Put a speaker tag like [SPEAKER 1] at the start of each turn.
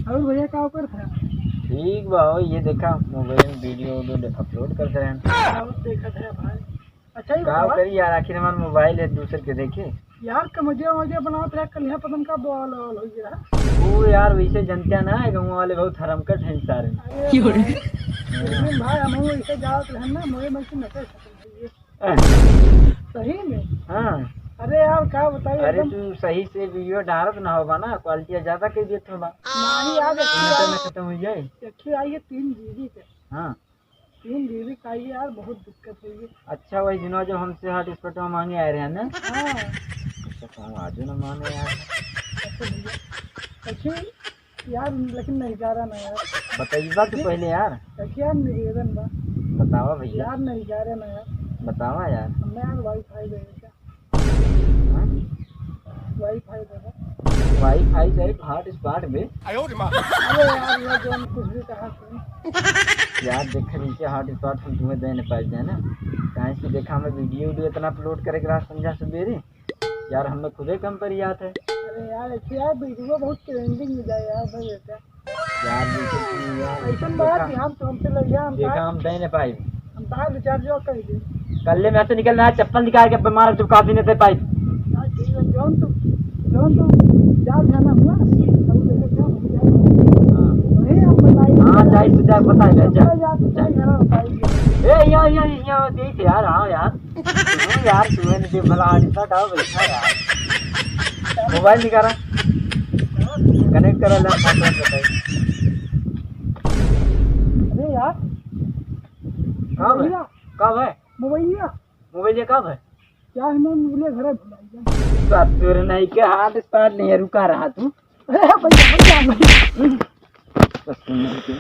[SPEAKER 1] और भैया क्या कर था?
[SPEAKER 2] ठीक बा हो, ये देखा मोबाइल में वीडियो अपलोड करते रहे।
[SPEAKER 1] देखा था भाई। अच्छा ही
[SPEAKER 2] क्या
[SPEAKER 1] बताओ
[SPEAKER 2] करी यार, आखिर हमारा मोबाइल है दूसरे के देखे।
[SPEAKER 1] यार, कमजिया वमजिया बनाओ तो कल यहाँ पतन का बवाल ववाल हो गया।
[SPEAKER 2] वो यार वैसे जनता ना है, गाँव वाले बहुत हरमकट हैं सारे।
[SPEAKER 1] लेकिन भाई हम ऐसे जाओ तो है ना, मोए में से नशे सही में।
[SPEAKER 2] हाँ
[SPEAKER 1] अरे यार क्या बताइए,
[SPEAKER 2] अरे तू सही से वीडियो डालत ना होगा ना, क्वालिटी ज्यादा कर दिए थोड़ा।
[SPEAKER 1] नहीं यार,
[SPEAKER 2] इंटरनेट में खत्म हो जाए।
[SPEAKER 1] देखिए आई है 3 GB पे।
[SPEAKER 2] हाँ
[SPEAKER 1] 3 GB का आई है यार, बहुत दिक्कत हुई है।
[SPEAKER 2] अच्छा, वही दिनों जो हमसे हॉटस्पॉट मांगे आए रहे हैं ना।
[SPEAKER 1] हाँ
[SPEAKER 2] अच्छा आज ना माने यार।
[SPEAKER 1] देखिए यार, लेकिन नहीं जा रहा ना यार।
[SPEAKER 2] बताइए तो पहले यार।
[SPEAKER 1] देखिए यार, निवेदन बा
[SPEAKER 2] बतावा भैया।
[SPEAKER 1] यार, नहीं जा रहे ना यार।
[SPEAKER 2] बतावा यार।
[SPEAKER 1] हमने यार वाईफाई दे क्या?
[SPEAKER 2] हाँ?
[SPEAKER 1] वाईफाई दे
[SPEAKER 2] वाईफाई जाए हॉटस्पॉट में।
[SPEAKER 1] अरे यार, ये जो हम कुछ भी कहा सुन।
[SPEAKER 2] यार देख नीचे हॉटस्पॉट हम तुम्हें दे नहीं पाए ना, कहीं से देखा हमें वीडियो इतना अपलोड करे के समझा सवेरे यार, हमें खुदे कम पर याद है।
[SPEAKER 1] अरे यार ऐसे यार, वीडियो बहुत ट्रेंडिंग में जाए यार भाई बेटा।
[SPEAKER 2] यार देखो यार,
[SPEAKER 1] ऐसा बात कि हम तुमसे ले गया, हम
[SPEAKER 2] देखा हम दे नहीं पाए।
[SPEAKER 1] हम कहा रिचार्ज कर दे।
[SPEAKER 2] कल में से निकलना है, चप्पल निकाल के मार चुप काफी नहीं दे पाई।
[SPEAKER 1] हाँ ठीक है, जौन तुम जा जाना हुआ हम देखे क्या वही हम बताइए।
[SPEAKER 2] हाँ जाए तो जा, पता है
[SPEAKER 1] बताइए।
[SPEAKER 2] ए यहाँ देख यार। हाँ यार यार तुम्हें नहीं भला डाल बैठा यार। मोबाइल निकाला, कनेक्ट करा ला।
[SPEAKER 1] अरे यार
[SPEAKER 2] कब है? कब है मोबाइल? कब है?
[SPEAKER 1] क्या है ना, मुझे घर भुला
[SPEAKER 2] ससुर नहीं के हाथ स्टार्ट नहीं रुका रहा तू।
[SPEAKER 1] भैया
[SPEAKER 2] ससुर नहीं के